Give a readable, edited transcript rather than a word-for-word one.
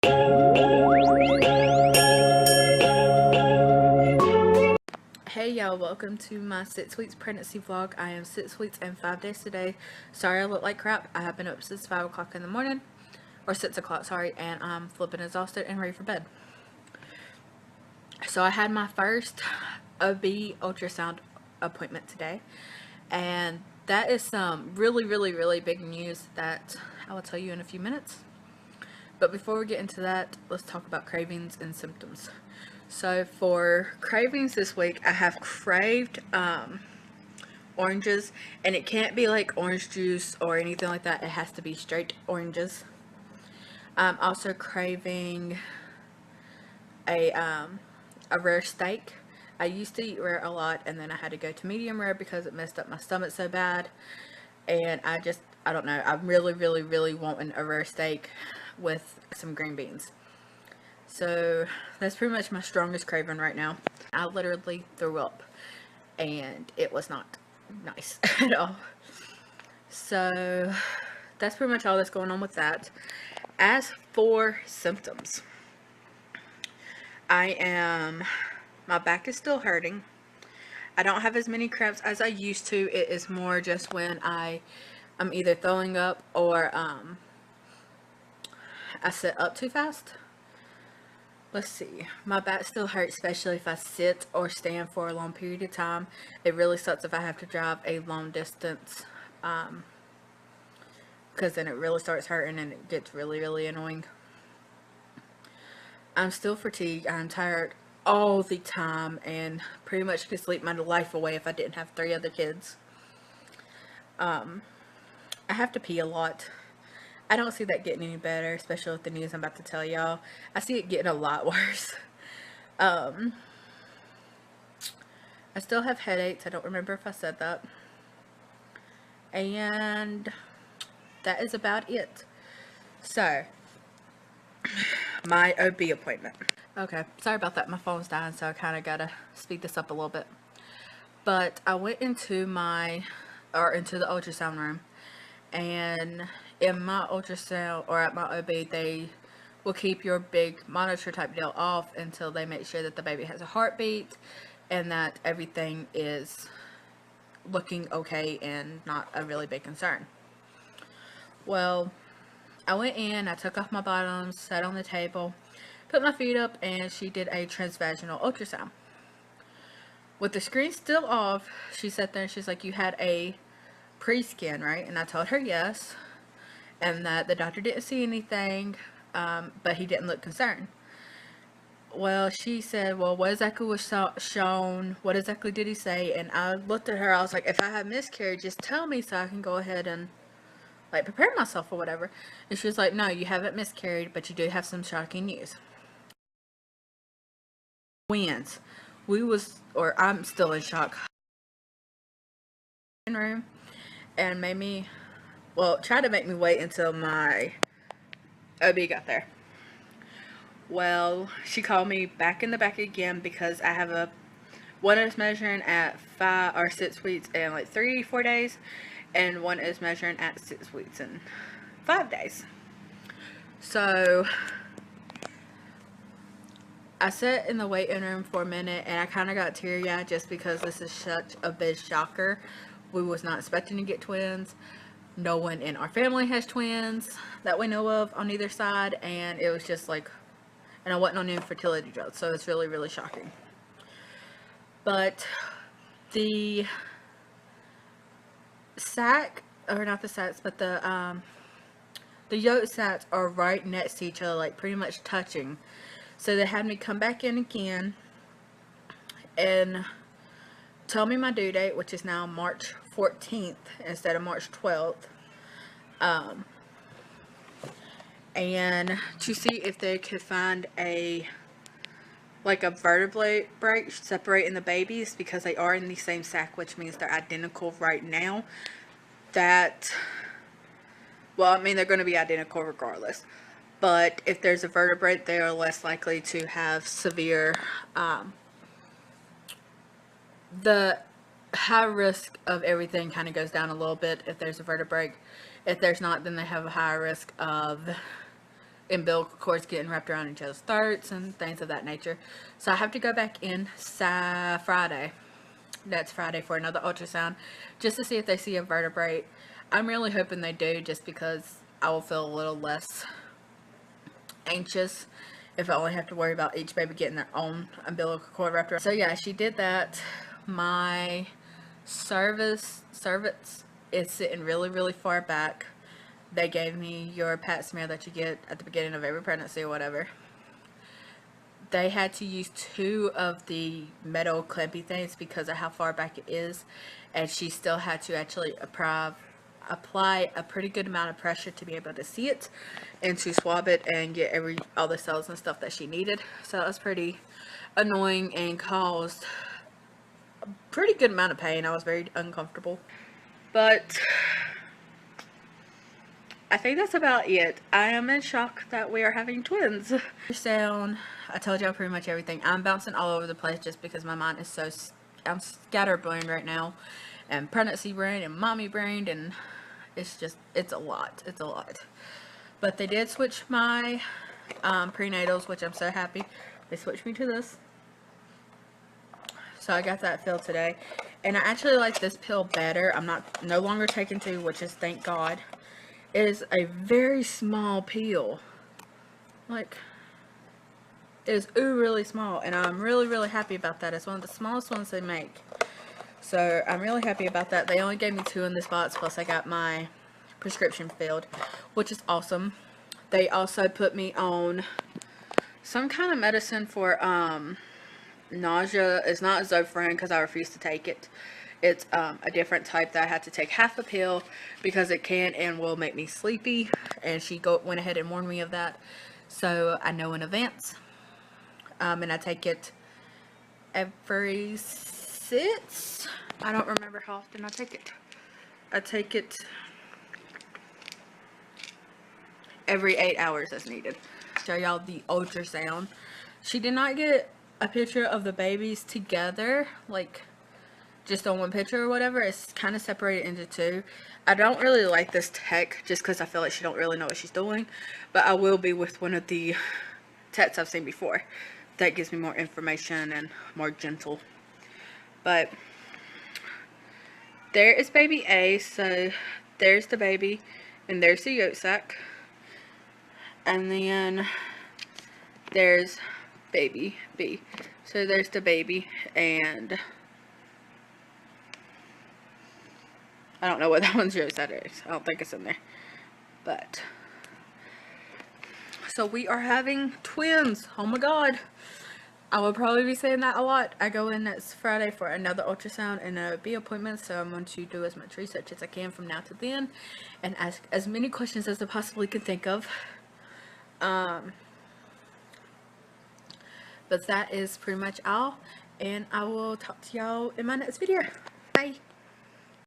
Hey y'all, welcome to my 6 weeks pregnancy vlog. I am 6 weeks and 5 days today. Sorry I look like crap. I have been up since 5 o'clock in the morning, or 6 o'clock, sorry, and I'm flipping exhausted and ready for bed. So I had my first OB ultrasound appointment today, and that is some really big news that I will tell you in a few minutes. But before we get into that, let's talk about cravings and symptoms. So for cravings this week, I have craved oranges, and it can't be like orange juice or anything like that. It has to be straight oranges. I'm also craving a rare steak. I used to eat rare a lot, and then I had to go to medium rare because it messed up my stomach so bad. And I don't know, I'm really wanting a rare steak with some green beans. So that's pretty much my strongest craving right now. I literally threw up, and it was not nice at all. So that's pretty much all that's going on with that. As for symptoms, my back is still hurting. I don't have as many cramps as I used to. It is more just when I'm either throwing up or I sit up too fast. Let's see. My back still hurts, especially if I sit or stand for a long period of time. It really sucks if I have to drive a long distance, because then it really starts hurting and it gets really annoying. I'm still fatigued. I'm tired all the time and pretty much could sleep my life away if I didn't have 3 other kids. I have to pee a lot. I don't see that getting any better, especially with the news I'm about to tell y'all. I see it getting a lot worse. I still have headaches. I don't remember if I said that. And that is about it. So, my OB appointment. Okay, sorry about that. My phone's dying, so I kind of gotta speed this up a little bit. But I went into the ultrasound room, and in my ultrasound, or at my OB, they will keep your big monitor type deal off until they make sure that the baby has a heartbeat and that everything is looking okay and not a really big concern. Well, I went in, I took off my bottoms, sat on the table, put my feet up, and she did a transvaginal ultrasound. With the screen still off, she sat there and she's like, "You had a pre-scan, right?" And I told her yes, and that the doctor didn't see anything, but he didn't look concerned. Well, she said, "Well, what exactly was shown? What exactly did he say?" And I looked at her, I was like, "If I have miscarriage, just tell me so I can go ahead and like prepare myself or whatever." And she was like, "No, you haven't miscarried, but you do have some shocking news." Twins. I'm still in shock. Room and tried to make me wait until my OB got there. Well, she called me back in the back again because I have one is measuring at 5 or 6 weeks and like 3-4 days, and one is measuring at 6 weeks and 5 days. So I sat in the waiting room for a minute and I kind of got teary-eyed just because this is such a big shocker. We was not expecting to get twins. No one in our family has twins that we know of on either side, and it was just like, and I wasn't on infertility drugs, so it's really shocking. But the sac, or not the sacs, but the yolk sacs are right next to each other, like pretty much touching. So they had me come back in again and tell me my due date, which is now March 14th instead of March 12th. And to see if they could find a vertebrae break separating the babies, because they are in the same sac, which means they're identical right now. They're going to be identical regardless. But if there's a vertebrae, they are less likely to have severe, the high risk of everything kind of goes down a little bit if there's a vertebrae. If there's not, then they have a higher risk of umbilical cords getting wrapped around each other's throats and things of that nature. So I have to go back in Friday. That's Friday for another ultrasound, just to see if they see a vertebrae. I'm really hoping they do, just because I will feel a little less anxious if I only have to worry about each baby getting their own umbilical cord wrapped around. So yeah, she did that. My cervix is sitting really far back. They gave me your pap smear that you get at the beginning of every pregnancy or whatever. They had to use 2 of the metal clampy things because of how far back it is, and she still had to actually apply a pretty good amount of pressure to be able to see it and to swab it and get all the cells and stuff that she needed. So that was pretty annoying and caused a pretty good amount of pain. I was very uncomfortable, but I think that's about it. I am in shock that we are having twins. Down, I told y'all pretty much everything. I'm bouncing all over the place just because my mind is so, I'm scatterbrained right now, and pregnancy brain and mommy brain, and it's a lot. It's a lot. But they did switch my prenatals, which I'm so happy. They switched me to this. So I got that pill today, and I actually like this pill better. I'm no longer taking 2, which is thank God. It is a very small pill. Like, it is really small, and I'm really happy about that. It's one of the smallest ones they make. So I'm really happy about that. They only gave me 2 in this box, plus I got my prescription filled, which is awesome. They also put me on some kind of medicine for nausea. It's not Zofran because I refuse to take it. It's a different type that I had to take half a pill because it can and will make me sleepy, and she went ahead and warned me of that, so I know in advance. And I take it every 6. I don't remember how often I take it. I take it every 8 hours as needed. Show y'all the ultrasound. She did not get a picture of the babies together, like just on one picture or whatever. It's kind of separated into 2. I don't really like this tech just because I feel like she don't really know what she's doing, but I will be with one of the techs I've seen before. That gives me more information and more gentle. But there is baby A, so there's the baby, and there's the yolk sac, and then there's baby B. So there's the baby, and I don't know what that one's yolk sac is. I don't think it's in there. But so we are having twins. Oh my God. I will probably be saying that a lot. I go in next Friday for another ultrasound and a B appointment, so I'm going to do as much research as I can from now to then and ask as many questions as I possibly can think of. But that is pretty much all, and I will talk to y'all in my next video. Bye.